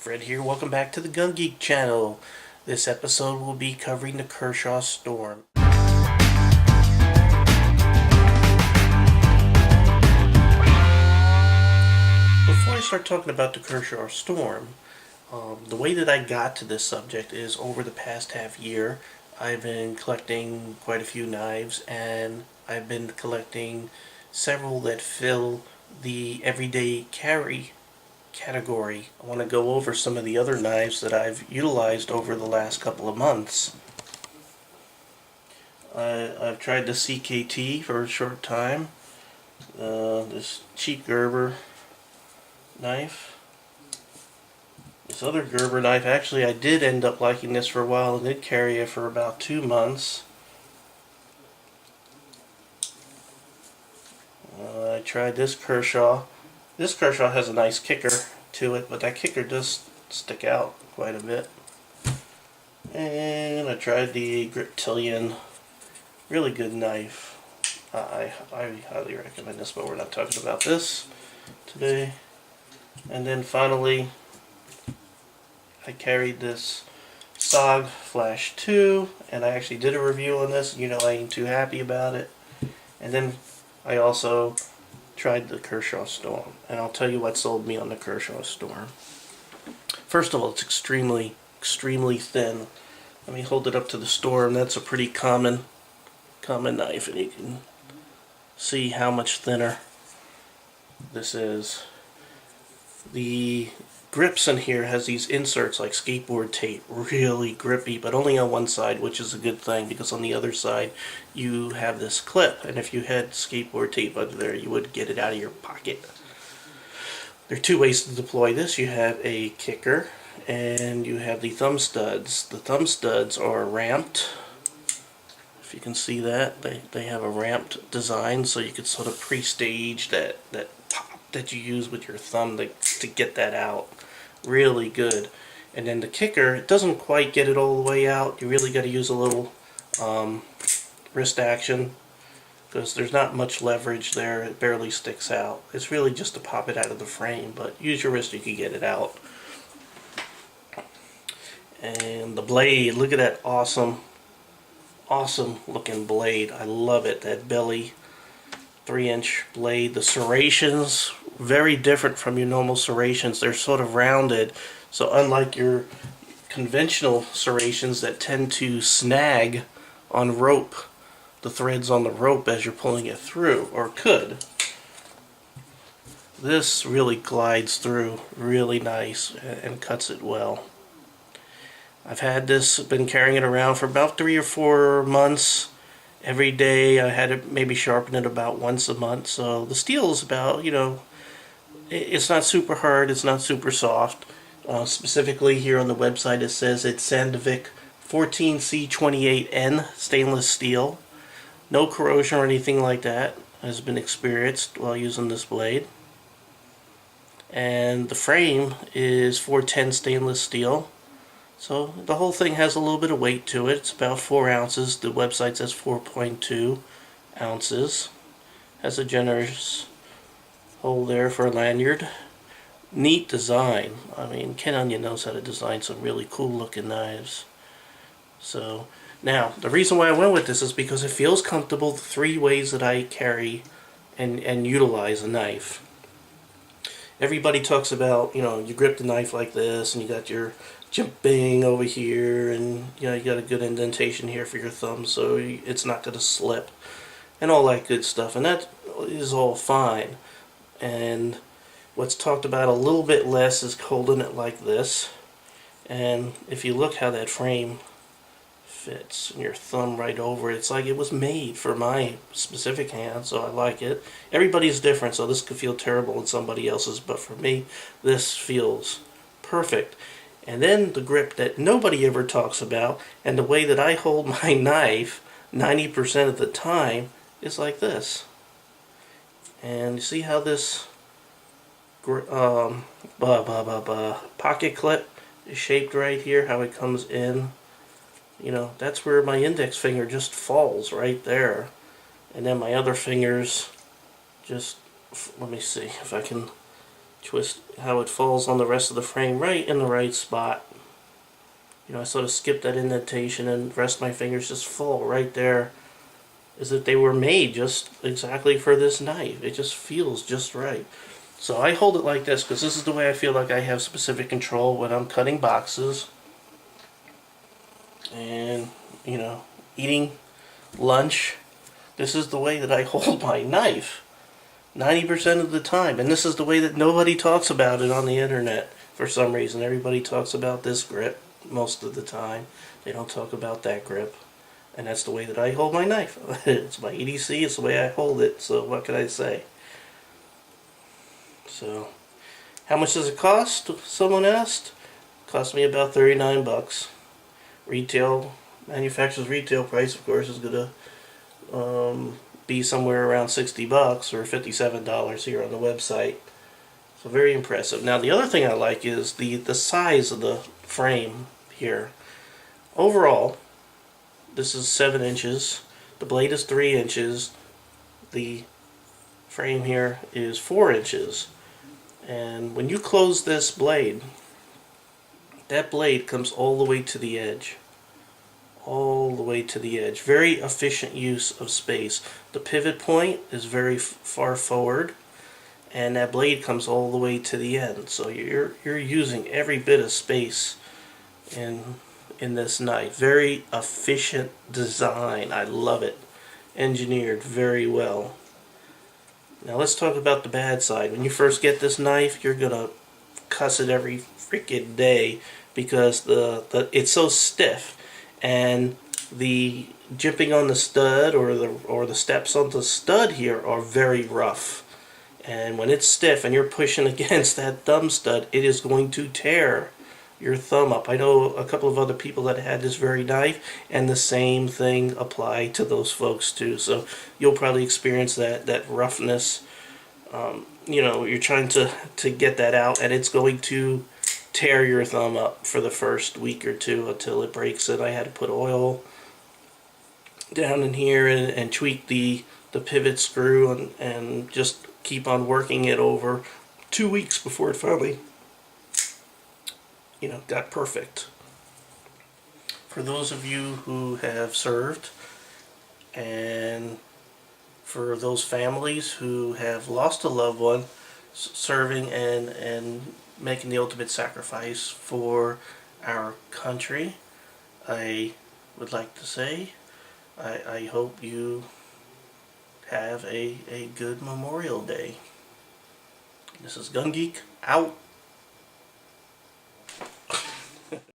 Fred here, welcome back to the Gun Geek channel. This episode will be covering the Kershaw Storm. Before I start talking about the Kershaw Storm, the way that I got to this subject is over the past half year I've been collecting quite a few knives, and I've been collecting several that fill the everyday carry category. I want to go over some of the other knives that I've utilized over the last couple of months. I've tried the CKT for a short time, this cheap Gerber knife. This other Gerber knife, actually I did end up liking this for a while and did carry it for about 2 months. I tried this Kershaw. This Kershaw has a nice kicker to it, but that kicker does stick out quite a bit. And I tried the Griptilian. Really good knife. I highly recommend this, but we're not talking about this today. And then finally, I carried this SOG Flash 2, and I actually did a review on this. You know, I ain't too happy about it. And then I also tried the Kershaw Storm, and I'll tell you what sold me on the Kershaw Storm. First of all, it's extremely thin. Let me hold it up to the Storm. That's a pretty common knife, and you can see how much thinner this is. The grips in here has these inserts like skateboard tape, really grippy, but only on one side, which is a good thing, because on the other side you have this clip, and if you had skateboard tape under there you would get it out of your pocket. There are two ways to deploy this. You have a kicker and you have the thumb studs. The thumb studs are ramped. If you can see that, they have a ramped design, so you could sort of pre-stage that pop that you use with your thumb to get that out. Really good. And then the kicker, it doesn't quite get it all the way out. You really got to use a little wrist action, because there's not much leverage there. It barely sticks out. It's really just to pop it out of the frame, but use your wrist, you can get it out. And the blade, look at that awesome looking blade. I love it. That belly 3-inch blade. The serrations, very different from your normal serrations. They're sort of rounded, so unlike your conventional serrations that tend to snag on rope, the threads on the rope as you're pulling it through, or could, this really glides through really nice and cuts it well. I've had this, been carrying it around for about 3 or 4 months. Every day I had to maybe sharpen it about once a month. So the steel is about, you know, it's not super hard, it's not super soft. Specifically here on the website it says it's Sandvik 14C28N stainless steel. No corrosion or anything like that has been experienced while using this blade. And the frame is 410 stainless steel. So the whole thing has a little bit of weight to it. It's about 4 ounces. The website says 4.2 ounces. Has a generous hole there for a lanyard. Neat design. I mean, Ken Onion knows how to design some really cool looking knives. So now, the reason why I went with this is because it feels comfortable. The 3 ways that I carry and utilize a knife. Everybody talks about, you know, you grip the knife like this, and you got your jimping over here, and you know, you got a good indentation here for your thumb, so it's not going to slip, and all that good stuff, and that is all fine. And what's talked about a little bit less is holding it like this. And if you look how that frame fits, and your thumb right over it, it's like it was made for my specific hand, so I like it. Everybody's different, so this could feel terrible in somebody else's, but for me this feels perfect. And then the grip that nobody ever talks about, and the way that I hold my knife 90% of the time, is like this. And you see how this pocket clip is shaped right here, how it comes in. You know, that's where my index finger just falls right there. And then my other fingers just, let me see if I can twist how it falls on the rest of the frame right in the right spot. You know, I sort of skip that indentation and the rest of my fingers just fall right there, as if they were made just exactly for this knife. It just feels just right. So I hold it like this because this is the way I feel like I have specific control when I'm cutting boxes and, you know, eating lunch. This is the way that I hold my knife 90% of the time, and this is the way that nobody talks about it on the internet. For some reason, everybody talks about this grip most of the time. They don't talk about that grip, and that's the way that I hold my knife. It's my EDC, it's the way I hold it, so what can I say? So, how much does it cost? Someone asked. It cost me about 39 bucks. Retail, manufacturer's retail price, of course, is gonna be somewhere around 60 bucks or $57 here on the website. So very impressive. Now the other thing I like is the size of the frame here. Overall, this is 7 inches. The blade is 3 inches. The frame here is 4 inches. And when you close this blade, that blade comes all the way to the edge. All the way to the edge. Very efficient use of space. The pivot point is very far forward, and that blade comes all the way to the end. So you're using every bit of space in this knife. Very efficient design. I love it. Engineered very well. Now let's talk about the bad side. When you first get this knife, you're gonna cuss it every freaking day because it's so stiff. And the jimping on the stud or the steps on the stud here are very rough. And when it's stiff and you're pushing against that thumb stud, it is going to tear your thumb up. I know a couple of other people that had this very knife, and the same thing applied to those folks too. So you'll probably experience that roughness. You know, you're trying to get that out, and it's going to tear your thumb up for the first week or two until it breaks it. I had to put oil down in here and tweak the pivot screw and just keep on working it over 2 weeks before it finally, you know, got perfect. For those of you who have served, and for those families who have lost a loved one serving and making the ultimate sacrifice for our country, I would like to say I hope you have a good Memorial Day. This is Gun Geek, out.